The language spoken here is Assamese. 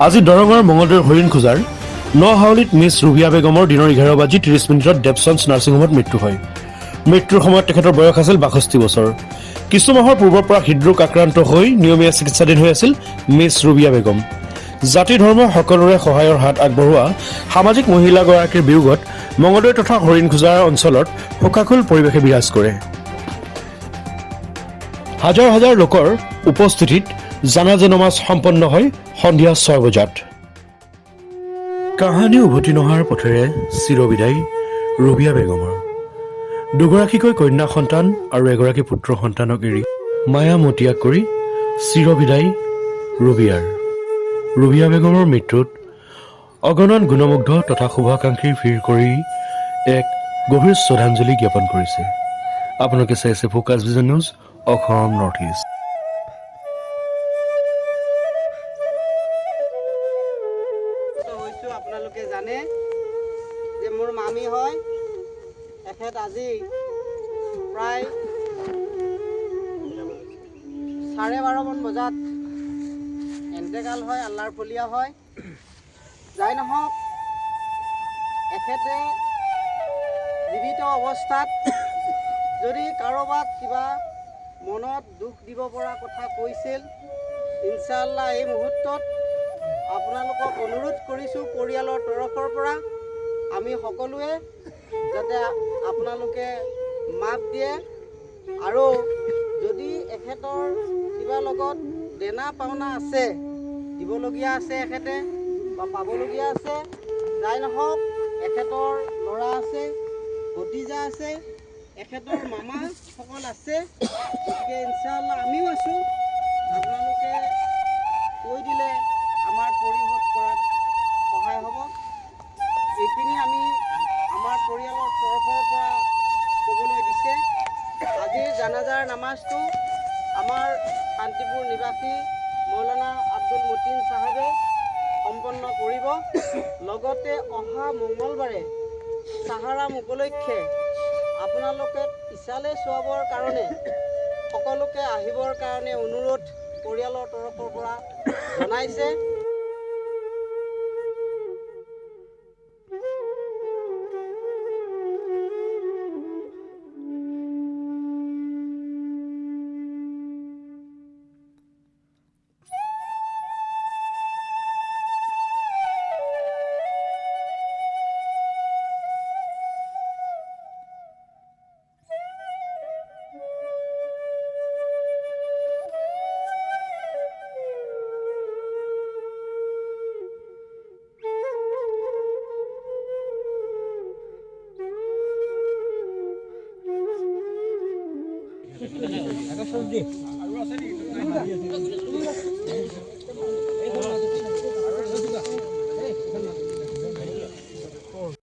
আজি দৰঙৰ মঙলদৈৰ হৰিণ খোজাৰ নহাউলিত মিছ ৰুবিয়া বেগমৰ দিনৰ 11:30 ডেপছন্স নাৰ্ছিং হোমত মৃত্যু হয়। মৃত্যুৰ সময়ত তেখেতৰ বয়স আছিল 62 বছৰ। কিছু মাহৰ পূৰ্বৰ পৰা হৃদৰোগ আক্ৰান্ত হৈ নিয়মীয়া চিকিৎসাধীন হৈ আছিল মিছ ৰুবিয়া বেগম। জাতি ধৰ্ম সকলোৰে সহায়ৰ হাত আগবঢ়োৱা সামাজিক মহিলাগৰাকীৰ বিয়োগত মঙলদৈ তথা হৰিণ খোজাৰ অঞ্চলত শোকাকুল পৰিৱেশে বিৰাজ কৰে। হাজাৰ হাজাৰ লোকৰ উপস্থিতিত জানাজা নমাজ সম্পন্ন হয় সন্ধিয়া 6 বজাত। কাহানি উভতি নহাৰ পথেৰে চিৰবিদায় ৰুবিয়া বেগমৰ। দুগৰাকীকৈ কন্যা সন্তান আৰু এগৰাকী পুত্ৰ সন্তানক এৰি মায়া মতিয়াগ কৰি চিৰবিদায় ৰুবিয়াৰ। ৰুবিয়া বেগমৰ মৃত্যুত অগণন গুণমুগ্ধ তথা শুভাকাংক্ষীৰ ভিৰ কৰি এক গভীৰ শ্ৰদ্ধাঞ্জলি জ্ঞাপন কৰিছে। আপোনালোকে চাই আছে focus vision news Assam north east. আপোনালোকে জানে যে মোৰ মামী হয়, এখেত আজি প্ৰায় 12:30 বজাত এন্তেকাল হয়, আল্লাৰ ফলীয়া হয়। যাই নহওক, এখেতে জীৱিত অৱস্থাত যদি কাৰোবাক কিবা মনত দুখ দিব পৰা কথা কৈছিল, ইনশাআল্লাহ এই মুহূৰ্তত আপোনালোকক অনুৰোধ কৰিছোঁ পৰিয়ালৰ তৰফৰ পৰা আমি সকলোৱে যাতে আপোনালোকে মাত দিয়ে, আৰু যদি এখেতৰ কিবা লগত দেনা পাওনা আছে, দিবলগীয়া আছে, এখেতে বা পাবলগীয়া আছে, যাই নহওক এখেতৰ ল'ৰা আছে, ভতিজা আছে, এখেতৰ মামাসকল আছে, গতিকে ইনশাআল্লাহ আমিও আছোঁ। আপোনালোকে কৈ দিলে আমাৰ পৰিশোধ কৰাত সহায় হ'ব। এইখিনি আমি আমাৰ পৰিয়ালৰ তৰফৰ পৰা ক'বলৈ দিছে। আজিৰ জানাজাৰ নামাজটো আমাৰ শান্তিপুৰ নিবাসী মৌলানা আব্দুল মতিন চাহাবে সম্পন্ন কৰিব। লগতে অহা মঙলবাৰে চাহাৰাম উপলক্ষে আপোনালোকে ইছালে চোৱাবৰ কাৰণে সকলোকে আহিবৰ কাৰণে অনুৰোধ পৰিয়ালৰ তৰফৰ পৰা জনাইছে।